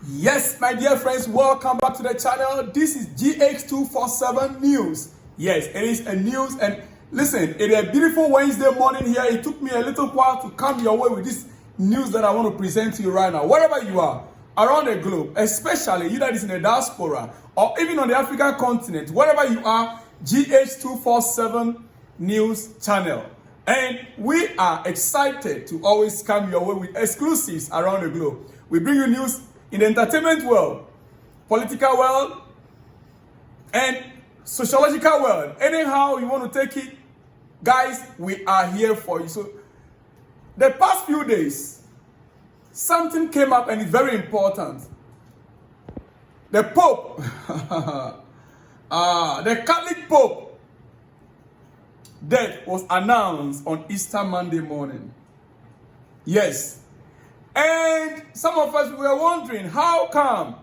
Yes, my dear friends, welcome back to the channel. This is GH247 News. Yes, it is a news, and listen, it is a beautiful Wednesday morning here. It took me a little while to come your way with this news that I want to present to you right now. Wherever you are, around the globe, especially you that is in the diaspora, or even on the African continent, wherever you are, GH247 News channel. And we are excited to always come your way with exclusives around the globe. We bring you news in the entertainment world, political world, and sociological world. Anyhow you want to take it, guys, we are here for you. So the past few days, something came up and it's very important. The Pope, the Catholic Pope, death was announced on Easter Monday morning. Yes. And some of us were wondering, how come?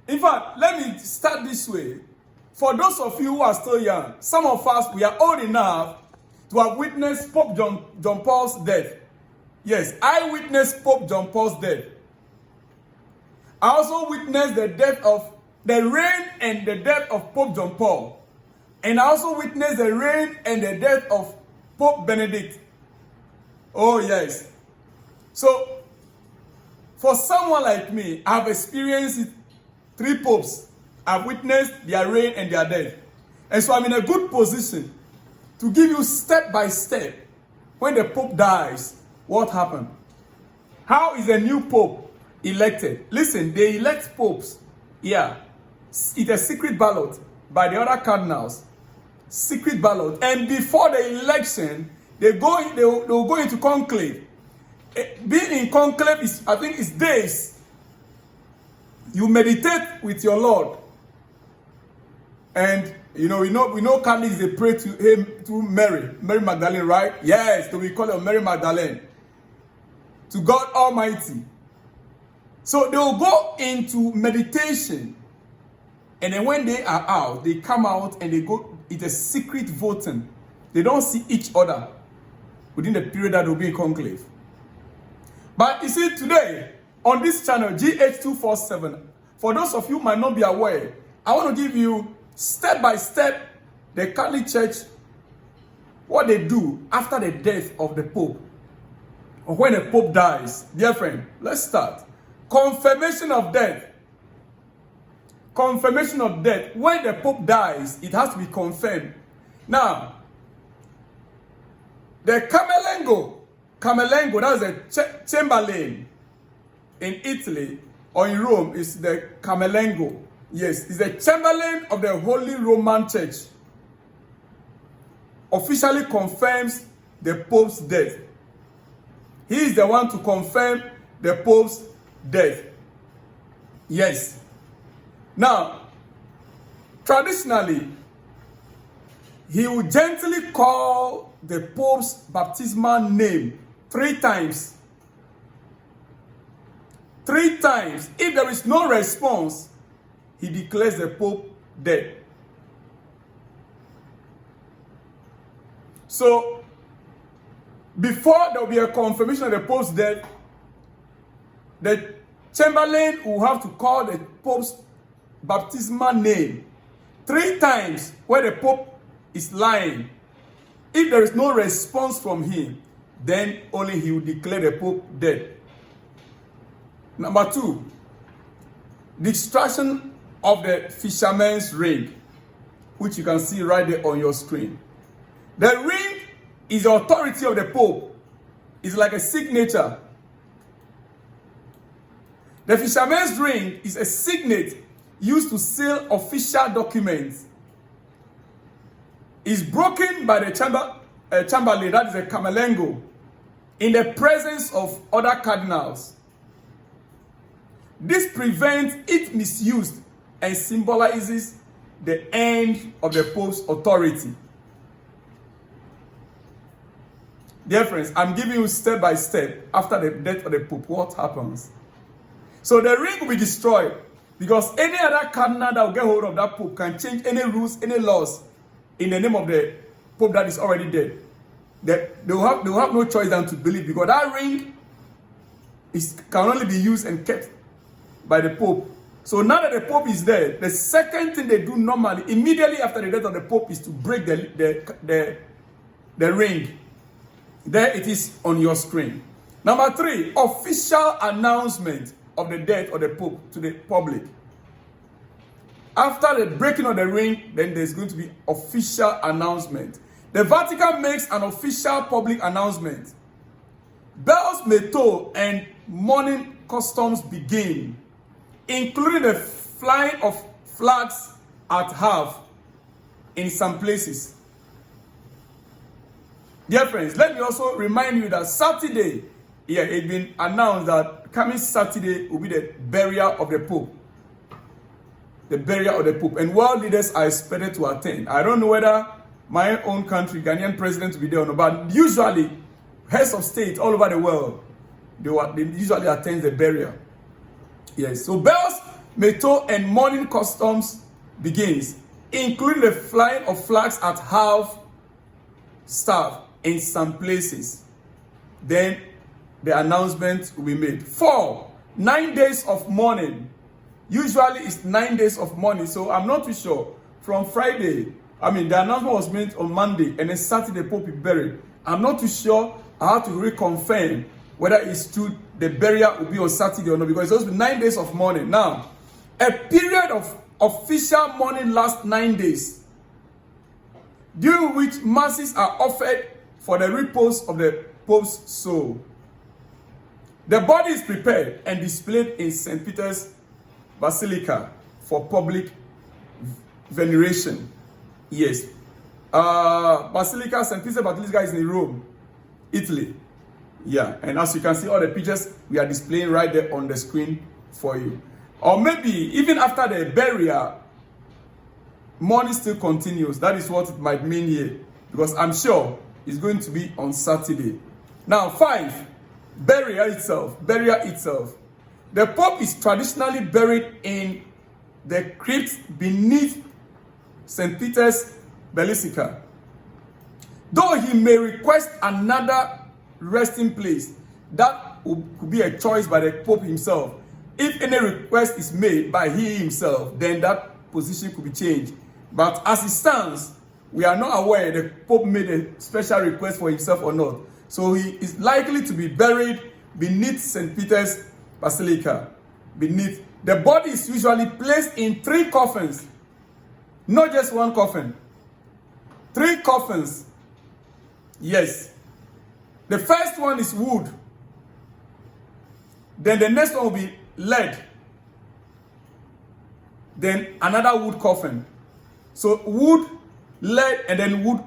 In fact, let me start this way. For those of you who are still young, some of us, we are old enough to have witnessed Pope John Paul's death. Yes, I witnessed Pope John Paul's death. I also witnessed the reign and the death of Pope John Paul. And I also witnessed the reign and the death of Pope Benedict. Oh, yes. So, for someone like me, I've experienced 3 popes. I've witnessed their reign and their death. And so I'm in a good position to give you step by step, when the pope dies, what happened. How is a new pope elected? Listen, they elect popes. Yeah. It's a secret ballot by the other cardinals. Secret ballot. And before the election, they'll go into conclave. Being in conclave is, I think, it's days. You meditate with your Lord. And we know Catholics, they pray to him through Mary Magdalene, right? Yes, so we call her Mary Magdalene. To God Almighty. So they will go into meditation. And then when they are out, they come out and they go, it's a secret voting. They don't see each other within the period that they'll be in conclave. But you see, today, on this channel, GH247, for those of you who might not be aware, I want to give you, step by step, the Catholic Church, what they do after the death of the Pope, or when the Pope dies. Dear friend, let's start. Confirmation of death. Confirmation of death. When the Pope dies, it has to be confirmed. Now, the Camerlengo, that's a Chamberlain in Italy or in Rome, is the Camerlengo. Yes, it's the Chamberlain of the Holy Roman Church. Officially confirms the Pope's death. He is the one to confirm the Pope's death. Yes. Now, traditionally, he will gently call the Pope's baptismal name 3 times. 3 times. If there is no response, he declares the Pope dead. So, before there will be a confirmation of the Pope's death, the Chamberlain will have to call the Pope's baptismal name 3 times where the Pope is lying. If there is no response from him, then only he will declare the Pope dead. Number 2, destruction of the fisherman's ring, which you can see right there on your screen. The ring is the authority of the Pope. It's like a signature. The fisherman's ring is a signet used to seal official documents. Is broken by the Chamberlain, that is a Camerlengo, in the presence of other cardinals. This prevents its misuse and symbolizes the end of the Pope's authority. Dear friends, I'm giving you step by step after the death of the Pope, what happens. So the ring will be destroyed because any other cardinal that will get hold of that Pope can change any rules, any laws in the name of the Pope that is already dead. They will have no choice than to believe, because that ring can only be used and kept by the Pope. So now that the Pope is there, the second thing they do normally, immediately after the death of the Pope, is to break the ring. There it is on your screen. Number 3, official announcement of the death of the Pope to the public. After the breaking of the ring, then there's going to be official announcement. The Vatican makes an official public announcement. Bells may toll and mourning customs begin, including the flying of flags at half in some places. Dear friends, let me also remind you that Saturday, it's been announced that coming Saturday will be the burial of the Pope. The burial of the Pope. And world leaders are expected to attend. I don't know whether my own country, Ghanaian president, will be there or not, but usually, heads of state all over the world, they usually attend the burial. Yes, so bells may toll and mourning customs begins, including the flying of flags at half staff in some places. Then the announcement will be made. 4, 9 days of mourning. Usually it's 9 days of mourning, so I'm not too sure. From Friday, the announcement was made on Monday, and then Saturday Pope will be buried. I'm not too sure. I have to reconfirm whether it's true the burial will be on Saturday or not, because it's supposed to be 9 days of mourning. Now, a period of official mourning lasts 9 days, during which masses are offered for the repose of the Pope's soul. The body is prepared and displayed in St. Peter's Basilica for public veneration. Yes. Basilica, St. Peter's Basilica is in Rome, Italy. Yeah, and as you can see, all the pictures we are displaying right there on the screen for you. Or maybe even after the burial, mourning still continues. That is what it might mean here, because I'm sure it's going to be on Saturday. Now, 5, burial itself. The Pope is traditionally buried in the crypt beneath St. Peter's Basilica. Though he may request another resting place, that could be a choice by the Pope himself. If any request is made by he himself, then that position could be changed. But as it stands, we are not aware the Pope made a special request for himself or not. So he is likely to be buried beneath St. Peter's Basilica. Beneath. The body is usually placed in 3 coffins. Not just 1 coffin. 3 coffins. Yes. The first one is wood. Then the next one will be lead. Then another wood coffin. So wood, lead, and then wood.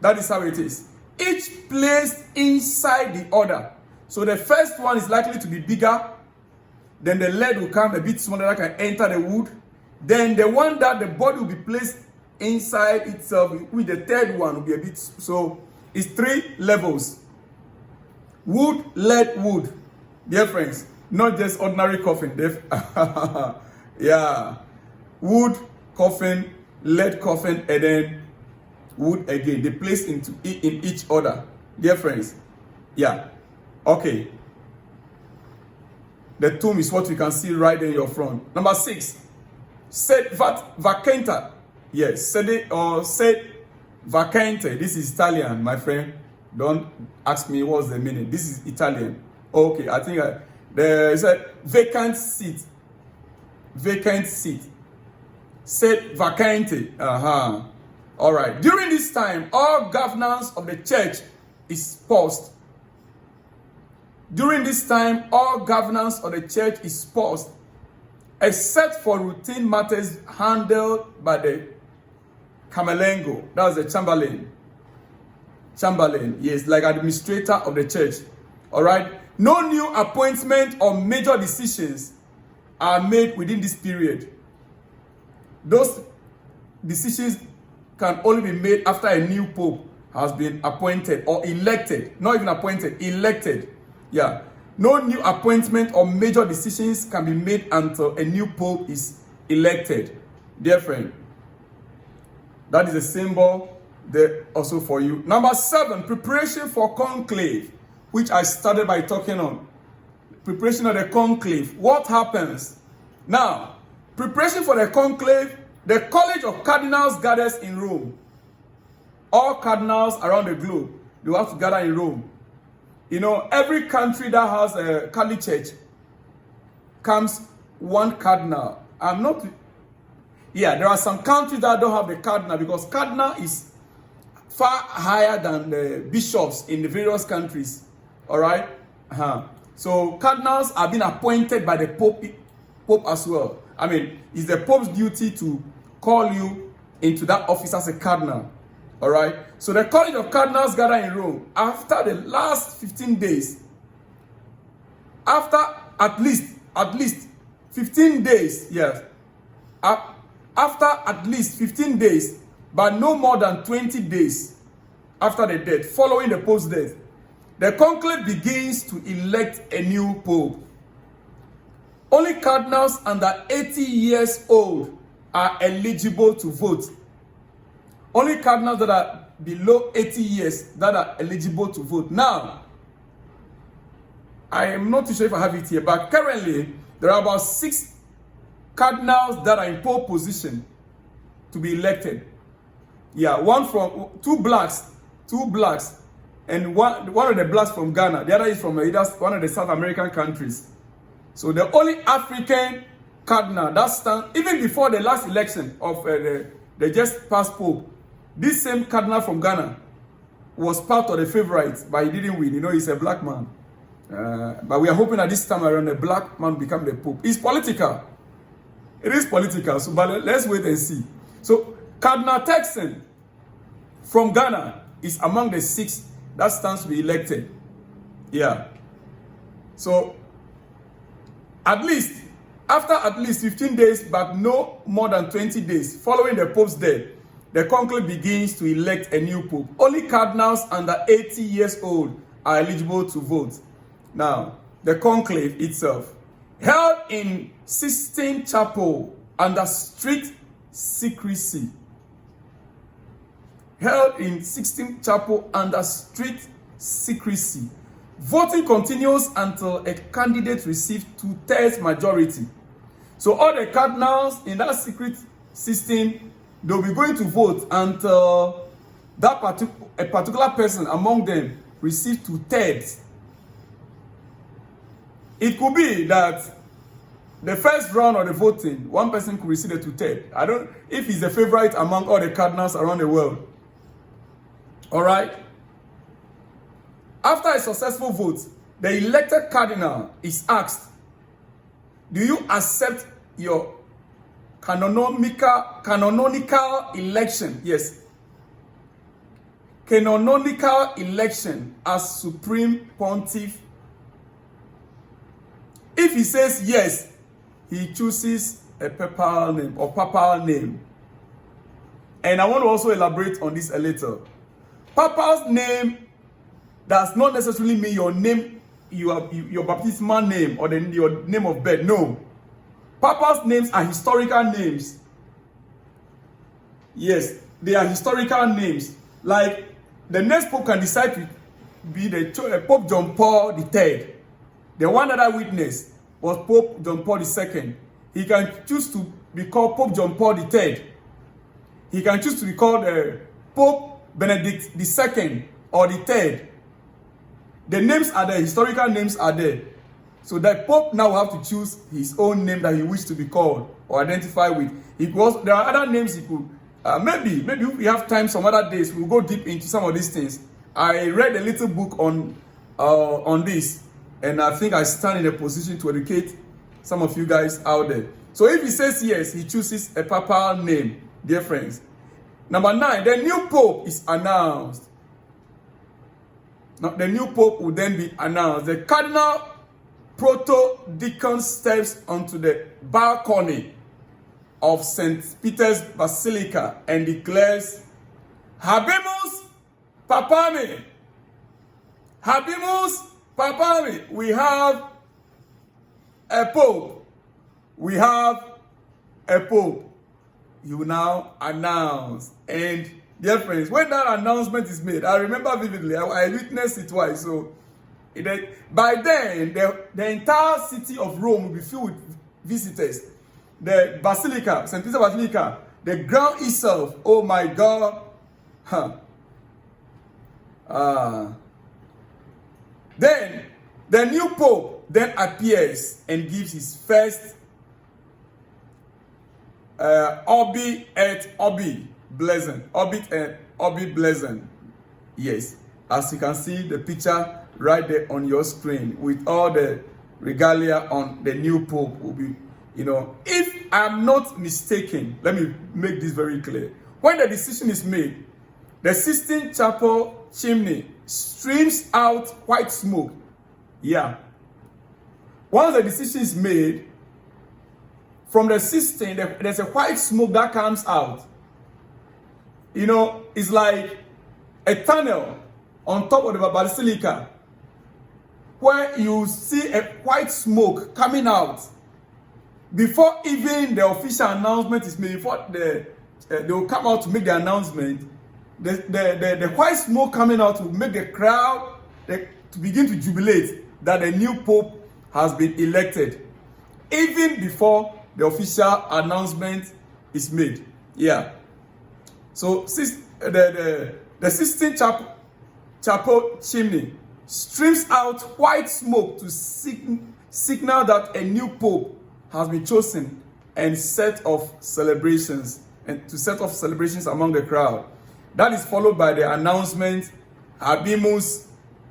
That is how it is. Each placed inside the other. So the first one is likely to be bigger. Then the lead will come a bit smaller that can enter the wood. Then the one that the body will be placed inside itself, with the third one will be a bit, so it's 3 levels. Wood, lead, wood. Dear friends, not just ordinary coffin. Yeah. Wood, coffin, lead coffin, and then wood again. They place in each other. Dear friends. Yeah. Okay. The tomb is what you can see right in your front. Number 6. Sed vacanta. Yes, sede or sed vacante. This is Italian, my friend. Don't ask me what's the meaning. This is Italian. Okay, I think there is a vacant seat. Vacant seat. Sed vacante. All right. During this time, all governance of the church is paused. During this time, all governance of the church is paused, except for routine matters handled by the Camerlengo. That's the Chamberlain. Chamberlain, yes, like administrator of the church. All right. No new appointment or major decisions are made within this period. Those decisions can only be made after a new pope has been appointed or elected. Not even appointed, elected. Yeah. No new appointment or major decisions can be made until a new pope is elected. Dear friend, that is a symbol there also for you. Number 7, preparation for conclave, which I started by talking on. preparation of the conclave. What happens? Now, preparation for the conclave, the College of Cardinals gathers in Rome. All cardinals around the globe, they have to gather in Rome. You know, every country that has a Catholic church comes one cardinal. There are some countries that don't have the cardinal because cardinal is far higher than the bishops in the various countries. All right? So cardinals are being appointed by the Pope as well. I mean, it's the Pope's duty to call you into that office as a cardinal. All right? So the College of Cardinals gather in Rome after the last 15 days. After at least 15 days, yes. After at least 15 days, but no more than 20 days after the death, following the Pope's death, the conclave begins to elect a new Pope. Only cardinals under 80 years old are eligible to vote. Only cardinals that are below 80 years that are eligible to vote. Now, I am not too sure if I have it here, but currently there are about 6 cardinals that are in pole position to be elected. Yeah, two blacks, and one of the blacks from Ghana. The other is from one of the South American countries. So the only African cardinal that stands, even before the last election of the just past Pope, this same cardinal from Ghana was part of the favorites, but he didn't win. You know, he's a black man. But we are hoping that this time around, the black man become the Pope. It's political. It is political, so but let's wait and see. So Cardinal Turkson from Ghana is among the 6 that stands to be elected. Yeah. So after at least 15 days, but no more than 20 days following the Pope's death, the conclave begins to elect a new Pope. Only cardinals under 80 years old are eligible to vote. Now, the conclave itself, held in Sistine Chapel under strict secrecy. Held in Sistine Chapel under strict secrecy. Voting continues until a candidate receives 2/3 majority. So all the cardinals in that secret system, they'll be going to vote until a particular person among them receives 2/3. It could be that the first round of the voting, one person could receive the 2/3. If he's a favorite among all the cardinals around the world. All right? After a successful vote, the elected cardinal is asked, do you accept your canonical election? Yes. Canonical election as Supreme Pontiff. If he says yes, he chooses a papal name or papal name. And I want to also elaborate on this a little. Papal's name does not necessarily mean your name, your baptismal name or your name of birth. No. Papal's names are historical names. Yes, they are historical names. Like the next Pope can decide to be the Pope John Paul III. The one that I witnessed was Pope John Paul II. He can choose to be called Pope John Paul III. He can choose to be called Pope Benedict II or the Third. The names are there, historical names are there. So the Pope now will have to choose his own name that he wishes to be called or identify with. There are other names he could, maybe if we have time some other days, we'll go deep into some of these things. I read a little book on this, and I think I stand in a position to educate some of you guys out there. So if he says yes, he chooses a papal name, dear friends. Number 9, the new Pope is announced. Now, the new Pope will then be announced. The Cardinal Proto-Deacon steps onto the balcony of St. Peter's Basilica and declares, Habemus Papami. Habemus Papami. We have a Pope. We have a Pope. You will now announce. And dear friends, when that announcement is made, I remember vividly, I witnessed it twice. So By then, the entire city of Rome will be filled with visitors. The Basilica, St. Peter's Basilica, the ground itself, oh my God. Then, the new Pope then appears and gives his first Obi et Obi blessing. Obi et Obi blessing. Yes, as you can see the picture right there on your screen with all the regalia on the new Pope will be, if I'm not mistaken, let me make this very clear. When the decision is made, the Sistine Chapel chimney streams out white smoke. Yeah. Once the decision is made, from the Sistine, there's a white smoke that comes out. It's like a tunnel on top of the Basilica, where you see a white smoke coming out before even the official announcement is made. Before they will come out to make the announcement, the white smoke coming out will make the crowd to begin to jubilate that the new Pope has been elected, even before the official announcement is made. Yeah. So the Sistine Chapel chimney streams out white smoke to signal that a new Pope has been chosen and set off celebrations among the crowd. That is followed by the announcement, Habemus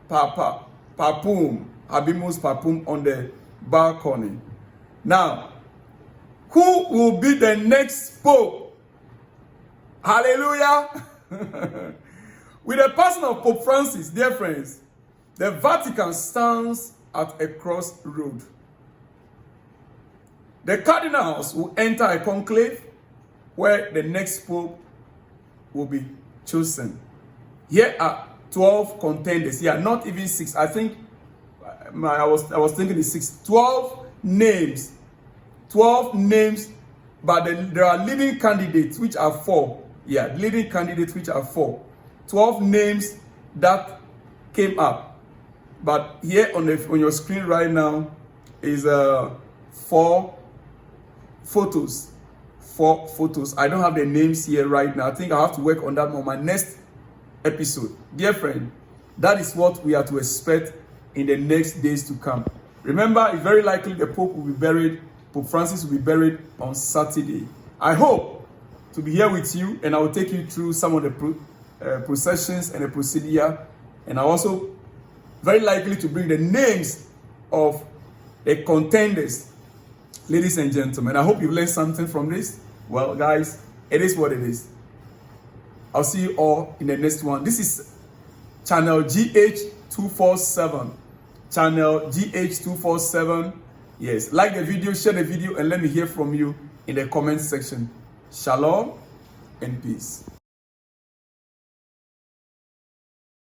Papum on the balcony. Now, who will be the next Pope? Hallelujah! With the person of Pope Francis, dear friends, the Vatican stands at a crossroad. The cardinals will enter a conclave where the next Pope will be chosen. Here are 12 contenders. Here, not even 6. I think I was thinking it's 6. 12 names. 12 names, but there are leading candidates, which are 4. Yeah, leading candidates, which are 4. 12 names that came up. But here on your screen right now is 4 photos. 4 photos. I don't have the names here right now. I think I have to work on that on my next episode. Dear friend, that is what we are to expect in the next days to come. Remember, it's very likely the Pope will be buried. Pope Francis will be buried on Saturday. I hope to be here with you, and I will take you through some of the processions and the procedure, and I also very likely to bring the names of the contenders. Ladies and gentlemen, I hope you've learned something from this. Well, guys, it is what it is. I'll see you all in the next one. This is channel GH247. Channel GH247. Yes, like the video, share the video, and let me hear from you in the comment section. Shalom and peace.